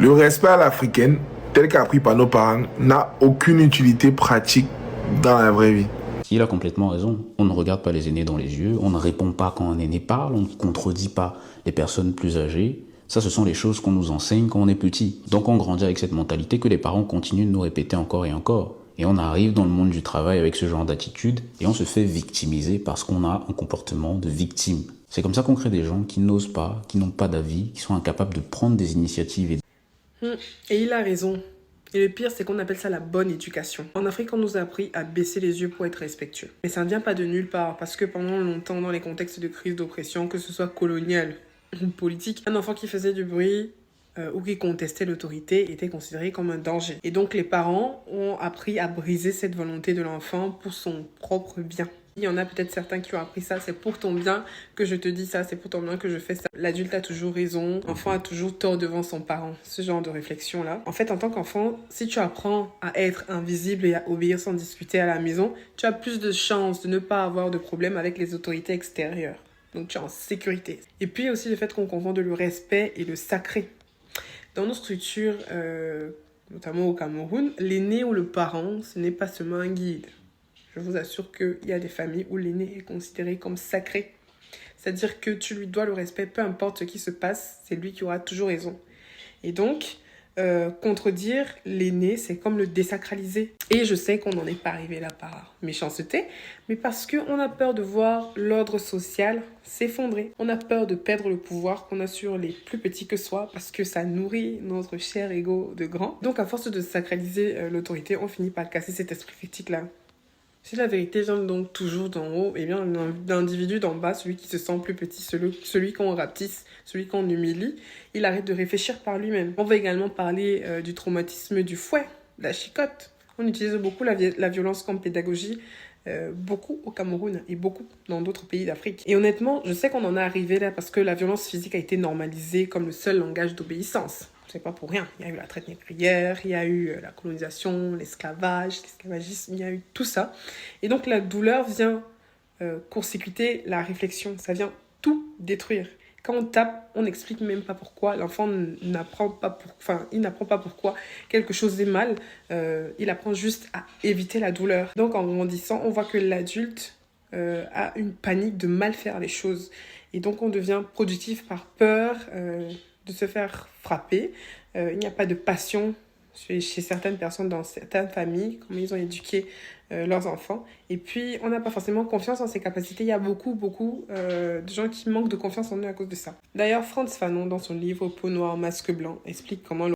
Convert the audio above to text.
Le respect à l'africaine, tel qu'appris par nos parents, n'a aucune utilité pratique dans la vraie vie. Il a complètement raison. On ne regarde pas les aînés dans les yeux, on ne répond pas quand un aîné parle, on ne contredit pas les personnes plus âgées. Ça, ce sont les choses qu'on nous enseigne quand on est petit. Donc on grandit avec cette mentalité que les parents continuent de nous répéter encore et encore. Et on arrive dans le monde du travail avec ce genre d'attitude et on se fait victimiser parce qu'on a un comportement de victime. C'est comme ça qu'on crée des gens qui n'osent pas, qui n'ont pas d'avis, qui sont incapables de prendre des initiatives. Et il a raison. Et le pire, c'est qu'on appelle ça la bonne éducation. En Afrique, on nous a appris à baisser les yeux pour être respectueux. Mais ça ne vient pas de nulle part, parce que pendant longtemps, dans les contextes de crise d'oppression, que ce soit colonial ou politique, un enfant qui faisait du bruit ou qui contestait l'autorité était considéré comme un danger. Et donc les parents ont appris à briser cette volonté de l'enfant pour son propre bien. Il y en a peut-être certains qui ont appris ça, c'est pour ton bien que je te dis ça, c'est pour ton bien que je fais ça. L'adulte a toujours raison, l'enfant a toujours tort devant son parent. Ce genre de réflexion-là. En fait, en tant qu'enfant, si tu apprends à être invisible et à obéir sans discuter à la maison, tu as plus de chances de ne pas avoir de problème avec les autorités extérieures. Donc tu es en sécurité. Et puis aussi le fait qu'on confonde le respect et le sacré. Dans nos structures, notamment au Cameroun, l'aîné ou le parent, ce n'est pas seulement un guide. Je vous assure qu'il y a des familles où l'aîné est considéré comme sacré. C'est-à-dire que tu lui dois le respect, peu importe ce qui se passe, c'est lui qui aura toujours raison. Et donc, contredire l'aîné, c'est comme le désacraliser. Et je sais qu'on n'en est pas arrivé là par méchanceté, mais parce qu'on a peur de voir l'ordre social s'effondrer. On a peur de perdre le pouvoir qu'on a sur les plus petits que soi, parce que ça nourrit notre cher ego de grand. Donc, à force de sacraliser l'autorité, on finit par casser cet esprit critique-là. Si la vérité vient donc toujours d'en haut, eh bien l'individu d'en bas, celui qui se sent plus petit, celui qu'on rapetisse, celui qu'on humilie, il arrête de réfléchir par lui-même. On va également parler du traumatisme du fouet, de la chicotte. On utilise beaucoup la violence comme pédagogie, beaucoup au Cameroun et beaucoup dans d'autres pays d'Afrique. Et honnêtement, je sais qu'on en est arrivé là parce que la violence physique a été normalisée comme le seul langage d'obéissance. C'est pas pour rien. Il y a eu la traite négrière, il y a eu la colonisation, l'esclavagisme, il y a eu tout ça. Et donc la douleur vient court-circuiter la réflexion, ça vient tout détruire. Quand on tape, on n'explique même pas pourquoi. L'enfant n'apprend pas pourquoi quelque chose est mal. Il apprend juste à éviter la douleur. Donc en grandissant, on voit que l'adulte a une panique de mal faire les choses. Et donc on devient productif par peur de se faire frapper. Il n'y a pas de passion chez certaines personnes dans certaines familles, comment ils ont éduqué leurs enfants. Et puis, on n'a pas forcément confiance en ses capacités. Il y a beaucoup de gens qui manquent de confiance en eux à cause de ça. D'ailleurs, Frantz Fanon, dans son livre Peau noire, masque blanc, explique comment